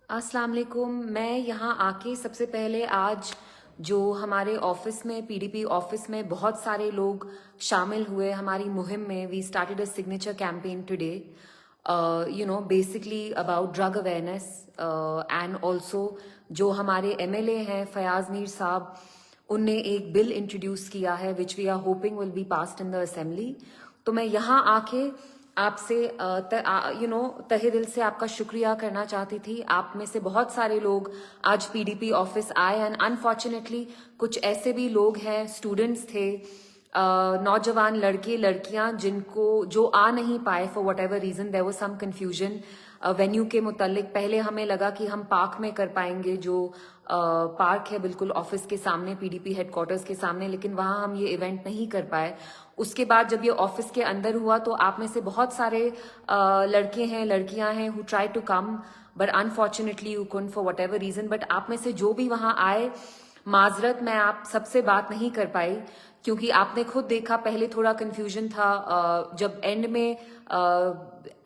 अस्सलाम वालेकुम। मैं यहाँ आके सबसे पहले आज जो हमारे ऑफिस में पीडीपी ऑफिस में बहुत सारे लोग शामिल हुए हमारी मुहिम में। We started a signature campaign today, basically about drug awareness and also जो हमारे एमएलए हैं फयाज मीर साहब, उनने एक बिल इंट्रोड्यूस किया है which we are hoping will be passed in the assembly. तो मैं यहाँ आके आपसे तहे दिल से आपका शुक्रिया करना चाहती थी। आप में से बहुत सारे लोग आज पीडीपी ऑफिस आए एंड अनफॉर्चुनेटली कुछ ऐसे भी लोग हैं, स्टूडेंट्स थे, नौजवान लड़के लड़कियां जिनको जो आ नहीं पाए for whatever reason. There was some confusion venue के मुतालिक। पहले हमें लगा कि हम पार्क में कर पाएंगे, जो पार्क है बिल्कुल ऑफिस के सामने, पीडीपी हेडक्वार्टर्स के सामने, लेकिन वहां हम ये इवेंट नहीं कर पाए। उसके बाद जब ये ऑफिस के अंदर हुआ तो आप में से बहुत सारे लड़के हैं लड़कियां हैं who try to come but unfortunately you couldn't for whatever reason. But आप में से जो भी वहां आए, माजरत, मैं आप सबसे बात नहीं कर पाई क्योंकि आपने खुद देखा पहले थोड़ा कंफ्यूजन था। जब एंड में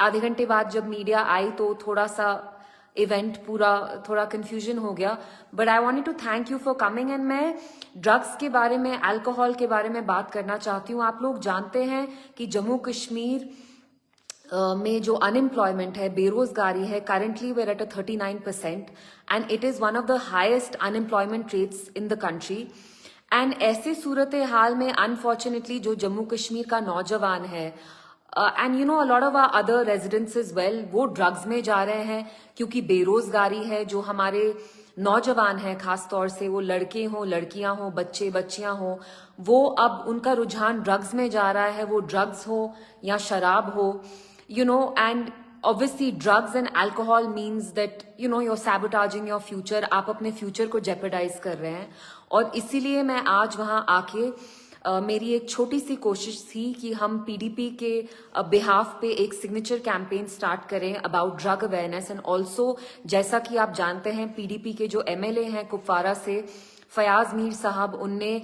आधे घंटे बाद जब मीडिया आई तो थोड़ा सा इवेंट पूरा थोड़ा कंफ्यूजन हो गया। But I wanted to thank you for coming and मैं ड्रग्स के बारे में, अल्कोहल के बारे में बात करना चाहती हूँ। आप लोग जानते हैं कि जम्मू कश्मीर में जो अनएम्प्लॉयमेंट है, बेरोजगारी है, currently we're at a 39% and it is one of the highest unemployment rates in the country. And ऐसे सूरत हाल में अनफॉर्चुनेटली जो जम्मू कश्मीर का नौजवान है and a lot of other residents is well, वो ड्रग्स में जा रहे हैं क्योंकि बेरोजगारी है। जो हमारे नौजवान हैं, खास तौर से वो लड़के हों, लड़कियां हों, बच्चे बच्चियां हों, वो अब उनका रुझान ड्रग्स में जा रहा है। वो ड्रग्स हो या शराब हो, and obviously drugs and alcohol means that you're sabotaging your future। आप अपने फ्यूचर को jeopardize कर रहे हैं और इसीलिए मैं आज वहां आके मेरी एक छोटी सी कोशिश थी कि हम पीडीपी के बिहाफ पे एक सिग्नेचर कैंपेन स्टार्ट करें about drug awareness. And also जैसा कि आप जानते हैं पीडीपी के जो एमएलए हैं कुपवारा से, फयाज मीर साहब, उनने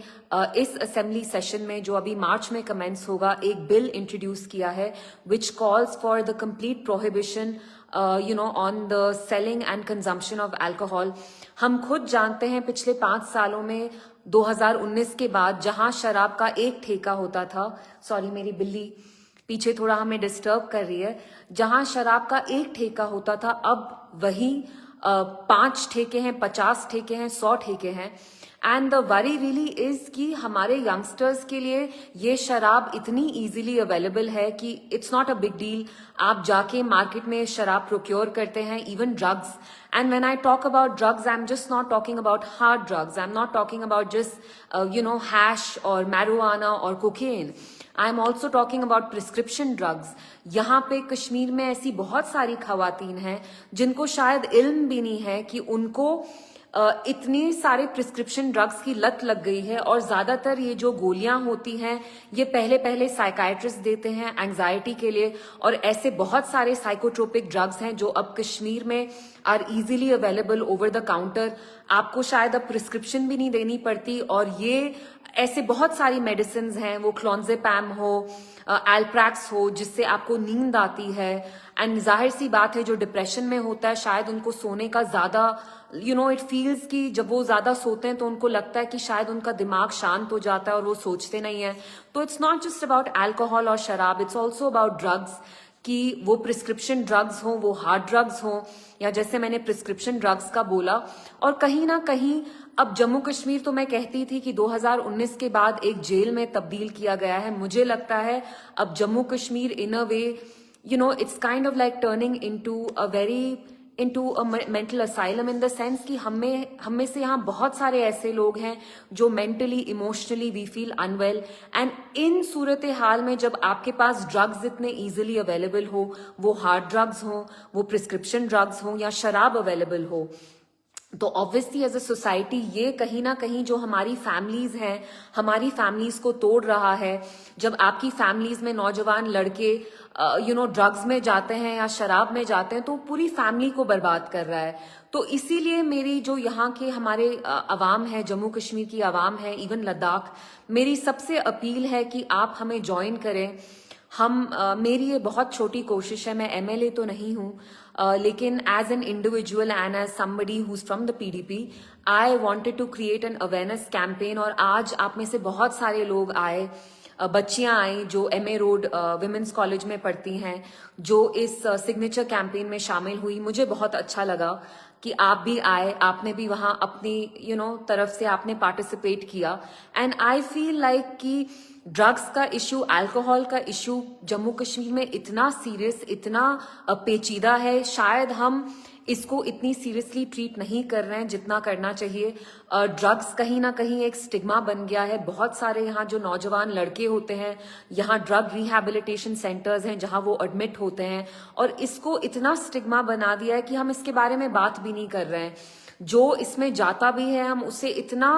इस असेंबली सेशन में जो अभी मार्च में कमेंस होगा एक बिल इंट्रोड्यूस किया है which calls for the complete prohibition on the selling and consumption of alcohol. हम खुद जानते हैं पिछले 5 सालों में 2019 के बाद जहां शराब का एक ठेका होता था, सॉरी मेरी बिल्ली पीछे थोड़ा हमें डिस्टर्ब कर रही है, जहां शराब का एक ठेका होता था अब वही 5 ठेके हैं, 50 ठेके हैं, 100 ठेके हैं। And the worry really is कि हमारे यंगस्टर्स के लिए ये शराब इतनी इजीली अवेलेबल है कि it's not a big deal. आप जाके मार्केट में शराब प्रोक्योर करते हैं, even drugs. And when I talk about drugs, I am just not talking about hard drugs, I am not talking about just hash और marijuana और cocaine. I am also talking about prescription drugs. यहाँ पे कश्मीर में ऐसी बहुत सारी खवातीन हैं जिनको शायद इल्म भी नहीं है कि उनको इतनी सारे प्रिस्क्रिप्शन ड्रग्स की लत लग गई है। और ज्यादातर ये जो गोलियां होती हैं ये पहले पहले साइकाइट्रिस्ट देते हैं एंजाइटी के लिए, और ऐसे बहुत सारे साइकोट्रोपिक ड्रग्स हैं जो अब कश्मीर में are easily available over the counter. आपको शायद अब प्रिस्क्रिप्शन भी नहीं देनी पड़ती। और ये ऐसे बहुत सारी मेडिसिन हैं, वो क्लोंजेपैम हो, एल्प्रैक्स हो, जिससे आपको नींद आती है। एंड जाहिर सी बात है जो डिप्रेशन में होता है शायद उनको सोने का ज्यादा इट फील्स कि जब वो ज्यादा सोते हैं तो उनको लगता है कि शायद उनका दिमाग शांत हो जाता है और वो सोचते नहीं है। तो it's not just about alcohol और शराब, इट्स ऑल्सो अबाउट ड्रग्स, कि वो प्रिस्क्रिप्शन ड्रग्स हो, वो हार्ड ड्रग्स हो, या जैसे मैंने प्रिस्क्रिप्शन ड्रग्स का बोला। और कहीं ना कहीं अब जम्मू कश्मीर, तो मैं कहती थी कि 2019 के बाद एक जेल में तब्दील किया गया है। मुझे लगता है अब Jammu Kashmir in a way it's kind of like turning into a mental asylum, in the sense कि हम में से यहाँ बहुत सारे ऐसे लोग हैं जो mentally emotionally we feel unwell. And इन सूरत हाल में जब आपके पास ड्रग्स इतने इजीली अवेलेबल हो, वो हार्ड ड्रग्स हो, वो प्रिस्क्रिप्शन ड्रग्स हो या शराब अवेलेबल हो, तो ऑब्वियसली एज अ सोसाइटी ये कहीं ना कहीं जो हमारी फैमिलीज हैं, हमारी फैमिलीज को तोड़ रहा है। जब आपकी फैमिलीज में नौजवान लड़के ड्रग्स में जाते हैं या शराब में जाते हैं तो पूरी फैमिली को बर्बाद कर रहा है। तो इसीलिए मेरी जो यहाँ के हमारे अवाम है, जम्मू कश्मीर की अवाम है, इवन लद्दाख, मेरी सबसे अपील है कि आप हमें ज्वाइन करें। मेरी ये बहुत छोटी कोशिश है, मैं एमएलए तो नहीं हूँ, लेकिन as an individual and as somebody who is from the PDP I wanted to create an awareness campaign. और आज आप में से बहुत सारे लोग आए, बच्चियां आई जो एमए रोड विमेंस कॉलेज में पढ़ती हैं, जो इस सिग्नेचर कैंपेन में शामिल हुई। मुझे बहुत अच्छा लगा कि आप भी आए, आपने भी वहां अपनी तरफ से आपने पार्टिसिपेट किया। एंड आई फील लाइक कि ड्रग्स का इशू, अल्कोहल का इशू जम्मू कश्मीर में इतना सीरियस, इतना पेचीदा है, शायद हम इसको इतनी सीरियसली ट्रीट नहीं कर रहे हैं जितना करना चाहिए। ड्रग्स कहीं ना कहीं एक स्टिग्मा बन गया है। बहुत सारे यहाँ जो नौजवान लड़के होते हैं, यहाँ ड्रग रिहैबिलिटेशन सेंटर्स हैं जहाँ वो एडमिट होते हैं, और इसको इतना स्टिग्मा बना दिया है कि हम इसके बारे में बात भी नहीं कर रहे हैं। जो इसमें जाता भी है हम उसे इतना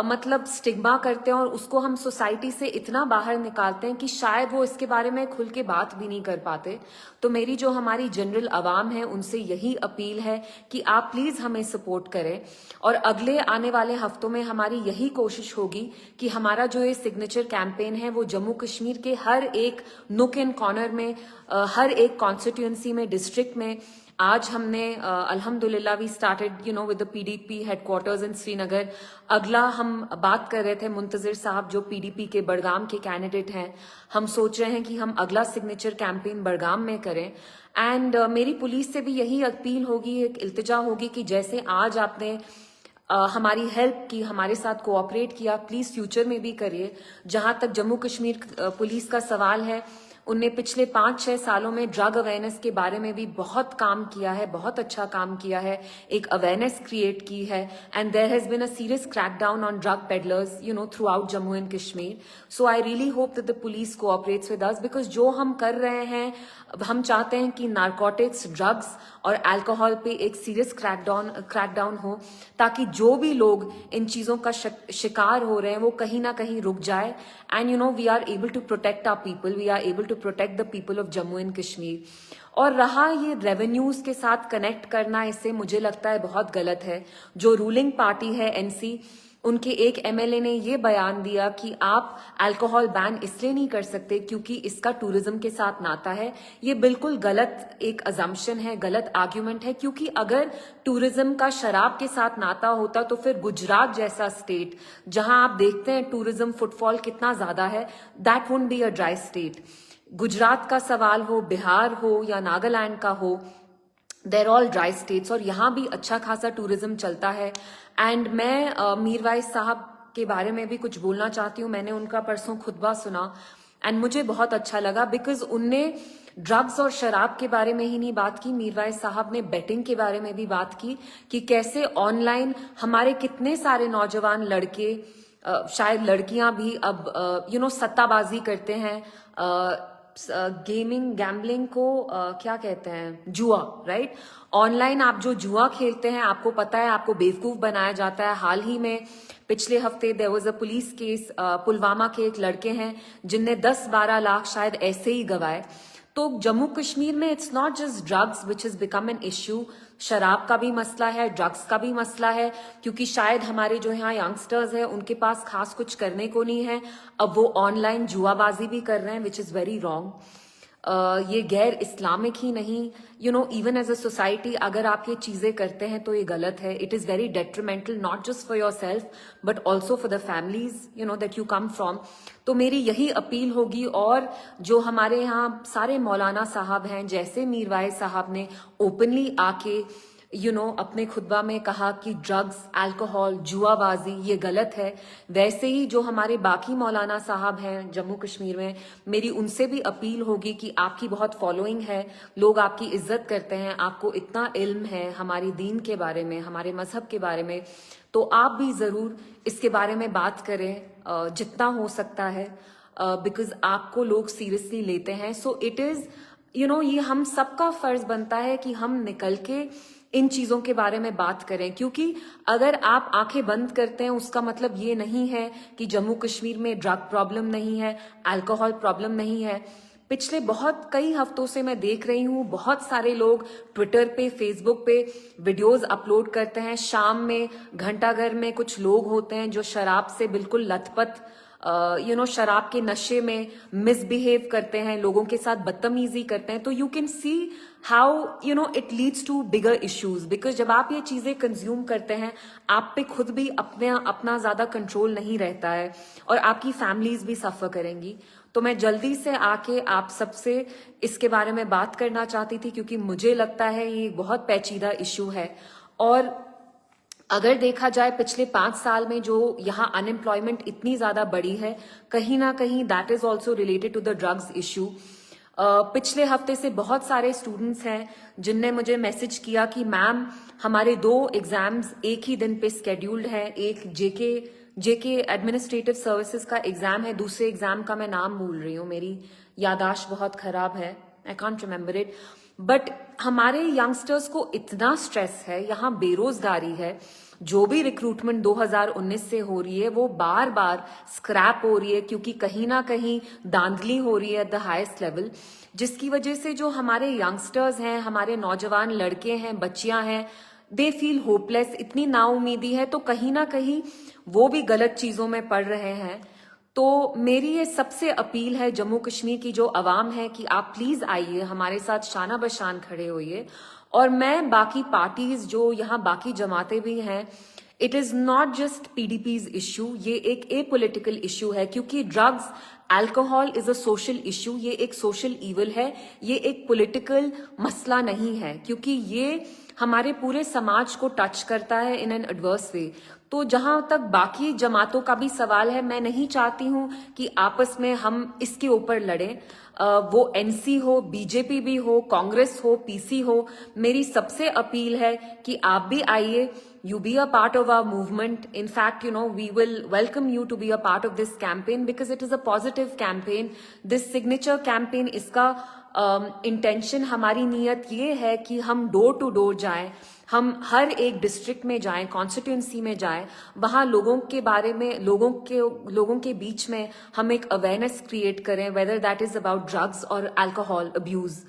मतलब स्टिग्मा करते हैं और उसको हम सोसाइटी से इतना बाहर निकालते हैं कि शायद वो इसके बारे में खुल के बात भी नहीं कर पाते। तो मेरी जो हमारी जनरल आवाम है उनसे यही अपील है कि आप प्लीज हमें सपोर्ट करें, और अगले आने वाले हफ्तों में हमारी यही कोशिश होगी कि हमारा जो ये सिग्नेचर कैंपेन है वो जम्मू कश्मीर के हर एक नुक एंड कॉर्नर में, हर एक कॉन्स्टिट्यूंसी में, डिस्ट्रिक्ट में। आज हमने अल्हम्दुलिल्लाह we started with the PDP headquarters in Srinagar. अगला हम बात कर रहे थे मुंतजिर साहब जो पीडीपी के बड़गाम के कैंडिडेट हैं, हम सोच रहे हैं कि हम अगला सिग्नेचर कैंपेन बड़गाम में करें। एंड मेरी पुलिस से भी यही अपील होगी, एक इल्तिजा होगी कि जैसे आज आपने हमारी हेल्प की, हमारे साथ कोऑपरेट किया, प्लीज फ्यूचर में भी करिए। जहां तक जम्मू कश्मीर पुलिस का सवाल है, उनने पिछले 5-6 सालों में ड्रग अवेयरनेस के बारे में भी बहुत काम किया है, बहुत अच्छा काम किया है, एक अवेयरनेस क्रिएट की है। And there has been a serious crackdown on drug peddlers throughout Jammu and Kashmir. So I really hope that the police cooperates with us, because जो हम कर रहे हैं, हम चाहते हैं कि नारकोटिक्स, ड्रग्स और अल्कोहल पे एक सीरियस क्रैकडाउन हो, ताकि जो भी लोग इन चीजों का शिकार हो रहे हैं वो कहीं ना कहीं रुक जाए। And we are able to protect our people, we are able to protect the people of Jammu and Kashmir. और रहा ये रेवेन्यूज के साथ कनेक्ट करना, इससे मुझे लगता है बहुत गलत है। जो रूलिंग पार्टी है एनसी, उनके एक एमएलए ने ये बयान दिया कि आप अल्कोहल बैन इसलिए नहीं कर सकते क्योंकि इसका टूरिज्म के साथ नाता है। ये बिल्कुल गलत एक अजम्पशन है, गलत आर्ग्यूमेंट है, क्योंकि अगर टूरिज्म का शराब के साथ नाता होता तो फिर गुजरात जैसा स्टेट जहां आप देखते हैं टूरिज्म फुटफॉल कितना ज्यादा है, that wouldn't be a dry state. Gujarat का सवाल हो, बिहार हो या नागालैंड का हो, देर ऑल ड्राई स्टेट्स, और यहाँ भी अच्छा खासा टूरिज्म चलता है। एंड मैं मीरवाइज साहब के बारे में भी कुछ बोलना चाहती हूँ। मैंने उनका परसों खुतबा सुना एंड मुझे बहुत अच्छा लगा, बिकॉज उनने ड्रग्स और शराब के बारे में ही नहीं बात की, मीरवाइज साहब ने बेटिंग के बारे में भी बात की कि कैसे ऑनलाइन हमारे कितने सारे नौजवान लड़के, शायद लड़कियां भी अब सट्टाबाजी करते हैं, गेमिंग, गैम्बलिंग को क्या कहते हैं, जुआ, राइट। ऑनलाइन आप जो जुआ खेलते हैं, आपको पता है आपको बेवकूफ बनाया जाता है। हाल ही में पिछले हफ्ते there was a police case, Pulwama के एक लड़के हैं जिनने 10-12 लाख शायद ऐसे ही गवाए। तो जम्मू कश्मीर में it's not just drugs which is become an issue, शराब का भी मसला है, ड्रग्स का भी मसला है, क्योंकि शायद हमारे जो यहाँ यंगस्टर्स हैं उनके पास खास कुछ करने को नहीं है, अब वो ऑनलाइन जुआबाजी भी कर रहे हैं, विच इज वेरी रॉन्ग। ये गैर इस्लामिक ही नहीं, इवन एज अ सोसाइटी अगर आप ये चीजें करते हैं तो ये गलत है। It is very detrimental, not just for your self but also for the families that you come from. तो मेरी यही अपील होगी, और जो हमारे यहाँ सारे मौलाना साहब हैं, जैसे मीरवाइज साहब ने ओपनली आके अपने खुतबा में कहा कि ड्रग्स, अल्कोहल, जुआबाजी ये गलत है, वैसे ही जो हमारे बाकी मौलाना साहब हैं जम्मू कश्मीर में, मेरी उनसे भी अपील होगी कि आपकी बहुत फॉलोइंग है, लोग आपकी इज्जत करते हैं, आपको इतना इल्म है हमारी दीन के बारे में, हमारे मजहब के बारे में, तो आप भी जरूर इसके बारे में बात करें जितना हो सकता है, बिकॉज आपको लोग सीरियसली लेते हैं। सो इट इज ये हम सबका फर्ज बनता है कि हम निकल के इन चीजों के बारे में बात करें, क्योंकि अगर आप आंखें बंद करते हैं उसका मतलब ये नहीं है कि जम्मू कश्मीर में ड्रग प्रॉब्लम नहीं है, अल्कोहल प्रॉब्लम नहीं है। पिछले कई हफ्तों से मैं देख रही हूँ बहुत सारे लोग ट्विटर पे, फेसबुक पे वीडियोस अपलोड करते हैं। शाम में घंटाघर में कुछ लोग होते हैं जो शराब से बिल्कुल लथपथ शराब के नशे में मिसबिहेव करते हैं, लोगों के साथ बदतमीजी करते हैं, तो you can see how it leads to bigger issues. Because जब आप ये चीजें कंज्यूम करते हैं, आप पे खुद भी अपना ज्यादा कंट्रोल नहीं रहता है और आपकी फैमिलीज भी सफर करेंगी। तो मैं जल्दी से आके आप सबसे इसके बारे में बात करना चाहती थी, क्योंकि मुझे लगता है ये बहुत पेचीदा इशू है। और अगर देखा जाए पिछले 5 साल में जो यहाँ अनएम्प्लॉयमेंट इतनी ज्यादा बढ़ी है, कहीं ना कहीं that is also related to the drugs issue. पिछले हफ्ते से बहुत सारे स्टूडेंट्स हैं जिनने मुझे मैसेज किया कि मैम हमारे 2 एग्जाम्स एक ही दिन पे स्केड्यूल्ड है। एक जेके एडमिनिस्ट्रेटिव सर्विसेज का एग्जाम है, दूसरे एग्जाम का मैं नाम भूल रही हूँ, मेरी यादाश्त बहुत खराब है, I can't remember it. But हमारे यंगस्टर्स को इतना स्ट्रेस है, यहाँ बेरोजगारी है, जो भी रिक्रूटमेंट 2019 से हो रही है वो बार बार स्क्रैप हो रही है, क्योंकि कहीं ना कहीं धांधली हो रही है एट द हाईएस्ट लेवल, जिसकी वजह से जो हमारे यंगस्टर्स हैं, हमारे नौजवान लड़के हैं, बच्चियां हैं, दे फील होपलेस, इतनी नाउमीदी है, तो कहीं ना कहीं वो भी गलत चीजों में पड़ रहे हैं। तो मेरी ये सबसे अपील है जम्मू कश्मीर की जो अवाम है कि आप प्लीज आइए, हमारे साथ शाना बशान खड़े होइए। और मैं बाकी पार्टीज जो यहाँ बाकी जमातें भी हैं, it is not just PDP's issue, ये एक ए पॉलिटिकल इश्यू है, क्योंकि drugs alcohol is a social issue, ये एक सोशल ईवल है, ये एक पॉलिटिकल मसला नहीं है, क्योंकि ये हमारे पूरे समाज को टच करता है इन एन एडवर्स वे। तो जहां तक बाकी जमातों का भी सवाल है, मैं नहीं चाहती हूं कि आपस में हम इसके ऊपर लड़ें। वो एनसी हो, बीजेपी भी हो, कांग्रेस हो, पीसी हो, मेरी सबसे अपील है कि आप भी आइए, you be a part of our movement. In fact, we will welcome you to be a part of this campaign because it is a positive campaign. This signature campaign, इसका intention, हमारी नीयत ये है कि हम डोर टू डोर जाएं, हम हर एक डिस्ट्रिक्ट में जाएं, कॉन्स्टिट्यूंसी में जाएं, वहां लोगों के बारे में, लोगों के बीच में हम एक अवेयरनेस क्रिएट करें, whether that is about drugs और alcohol abuse,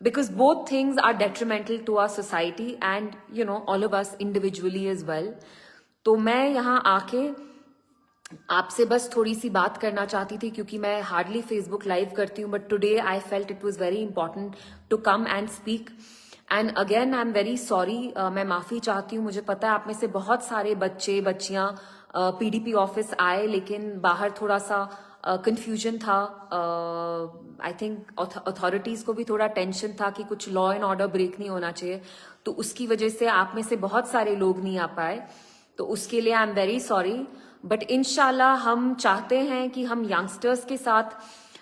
because both things are detrimental to our society and all of us individually as well. तो मैं यहाँ आके आपसे बस थोड़ी सी बात करना चाहती थी, क्योंकि मैं हार्डली फेसबुक लाइव करती हूँ, but today I felt it was very important to come and speak. And again I am very sorry, मैं माफी चाहती हूँ। मुझे पता है आप में से बहुत सारे बच्चे बच्चियां पीडीपी ऑफिस आए, लेकिन बाहर थोड़ा सा कंफ्यूजन था। आई थिंक अथॉरिटीज को भी थोड़ा टेंशन था कि कुछ लॉ एंड ऑर्डर ब्रेक नहीं होना चाहिए, तो उसकी वजह से आप में से बहुत सारे लोग नहीं आ पाए, तो उसके लिए आई एम वेरी सॉरी। बट इंशाल्लाह हम चाहते हैं कि हम यंगस्टर्स के साथ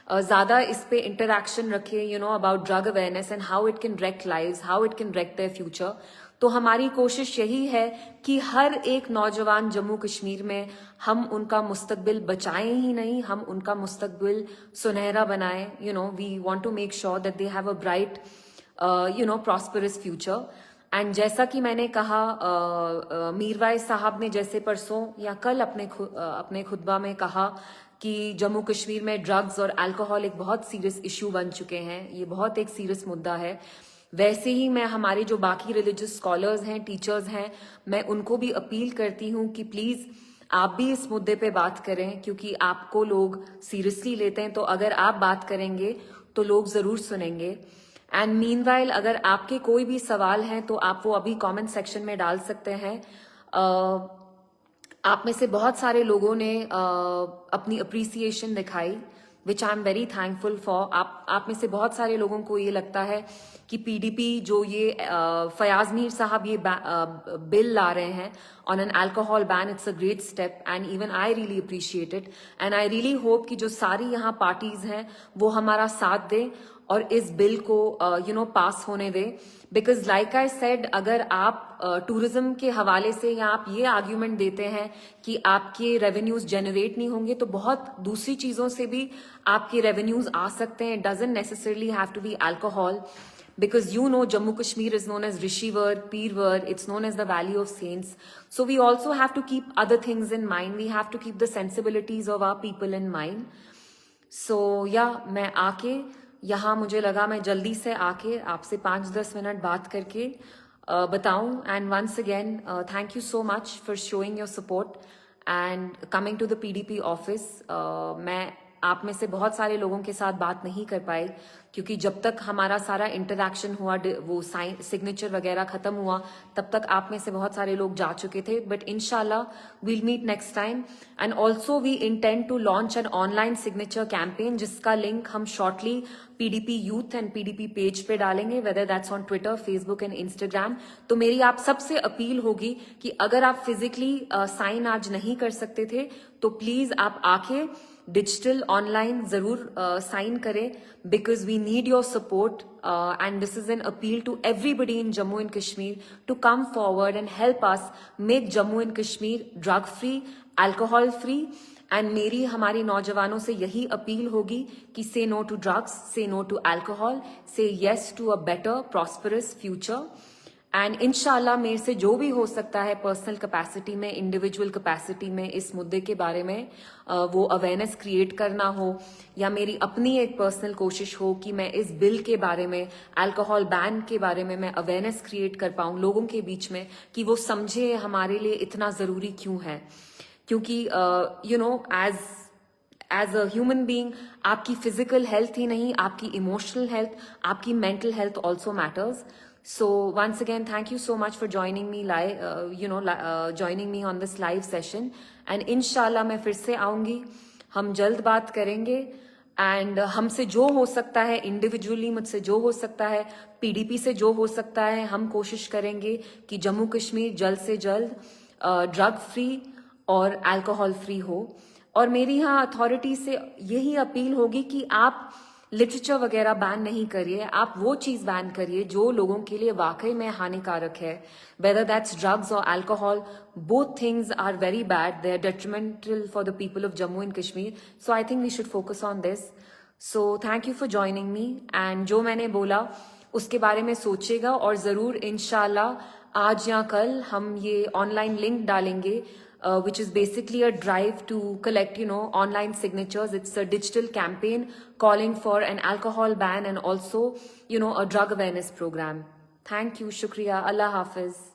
ज्यादा इस पे इंटरैक्शन रखें, about drug awareness and how it can wreck lives, how it can wreck their future. तो हमारी कोशिश यही है कि हर एक नौजवान जम्मू कश्मीर में हम उनका मुस्तकबिल बचाएं ही नहीं, हम उनका मुस्तकबिल सुनहरा बनाएं। We want to make sure that they have a bright prosperous future. And जैसा कि मैंने कहा, मीरवाइज साहब ने जैसे परसों या कल अपने खुतबा में कहा कि जम्मू कश्मीर में ड्रग्स और अल्कोहल एक बहुत सीरियस इशू बन चुके हैं, ये बहुत एक सीरियस मुद्दा है। वैसे ही मैं हमारे जो बाकी रिलीजियस स्कॉलर्स हैं, टीचर्स हैं, मैं उनको भी अपील करती हूँ कि प्लीज आप भी इस मुद्दे पे बात करें, क्योंकि आपको लोग सीरियसली लेते हैं, तो अगर आप बात करेंगे तो लोग जरूर सुनेंगे। एंड मीनवाइल अगर आपके कोई भी सवाल हैं तो आप वो अभी कमेंट सेक्शन में डाल सकते हैं। आप में से बहुत सारे लोगों ने अपनी अप्रिसिएशन दिखाई, which I am very thankful for. आप में से बहुत सारे लोगों को ये लगता है कि पीडीपी जो ये फयाज मीर साहब ये बिल ला रहे हैं on an alcohol ban, it's a great step and even I really appreciate it. And I really hope कि जो सारी यहाँ पार्टीज हैं वो हमारा साथ दें और इस बिल को पास होने दें। बिकॉज लाइक आई सेड, अगर आप टूरिज्म के हवाले से या आप ये आर्ग्यूमेंट देते हैं कि आपके रेवेन्यूज जनरेट नहीं होंगे, तो बहुत दूसरी चीजों से भी आपके रेवेन्यूज आ सकते हैं। It doesn't necessarily have to be alcohol, because Jammu Kashmir is known as Rishivar, Pirwar, it's known as the Valley of Saints. So we also have to keep other things in mind. We have to keep the sensibilities of our people in mind. So yeah, मैं आके यहाँ मुझे लगा मैं जल्दी से आके आपसे 5-10 मिनट बात करके बताऊं। And once again, thank you so much for showing your support and coming to the PDP office, मैं आप में से बहुत सारे लोगों के साथ बात नहीं कर पाई क्योंकि जब तक हमारा सारा इंटरैक्शन हुआ, वो साइन सिग्नेचर वगैरह खत्म हुआ, तब तक आप में से बहुत सारे लोग जा चुके थे. बट इंशाल्लाह we'll meet next time. And also we intend to launch an online signature campaign जिसका लिंक हम shortly PDP youth and PDP page पे डालेंगे, whether that's on Twitter, Facebook and Instagram. तो मेरी आप सबसे अपील होगी कि अगर आप फिजिकली साइन आज नहीं कर सकते थे तो प्लीज आप आके डिजिटल ऑनलाइन जरूर साइन करें, because we need your support, and this is an appeal to everybody in Jammu and Kashmir to come forward and help us make Jammu and Kashmir drug free, alcohol free. And मेरी हमारी नौजवानों से यही अपील होगी कि say no to drugs, say no to alcohol, say yes to a better prosperous future. And इंशाल्लाह मेरे से जो भी हो सकता है पर्सनल कैपेसिटी में, इंडिविजुअल कैपेसिटी में इस मुद्दे के बारे में वो अवेयरनेस क्रिएट करना हो, या मेरी अपनी एक पर्सनल कोशिश हो कि मैं इस बिल के बारे में, अल्कोहल बैन के बारे में मैं अवेयरनेस क्रिएट कर पाऊं लोगों के बीच में कि वो समझे हमारे लिए इतना ज़रूरी क्यों है. क्योंकि you know as a human being आपकी फिजिकल हेल्थ ही नहीं, आपकी इमोशनल हेल्थ, आपकी mental health also matters. So once again, thank you so much for joining me live, joining me on this live session. And inshallah मैं फिर से आऊंगी, हम जल्द बात करेंगे. एंड हमसे जो हो सकता है इंडिविजुअली, मुझसे जो हो सकता है, पीडीपी से जो हो सकता है, हम कोशिश करेंगे कि जम्मू कश्मीर जल्द से जल्द ड्रग फ्री और अल्कोहल फ्री हो. और मेरी यहाँ अथॉरिटी से यही अपील होगी कि आप लिटरेचर वगैरह बैन नहीं करिए, आप वो चीज बैन करिए जो लोगों के लिए वाकई में हानिकारक है. वेदर दैट्स ड्रग्स और alcohol, both things are very bad, they are detrimental for the people of Jammu and Kashmir. So I think we should focus on this. So thank you for joining me. And जो मैंने बोला उसके बारे में सोचिएगा और जरूर इंशाल्लाह आज या कल हम ये ऑनलाइन लिंक डालेंगे, which is basically a drive to collect, online signatures. It's a digital campaign calling for an alcohol ban and also, a drug awareness program. Thank you. Shukriya. Allah Hafiz.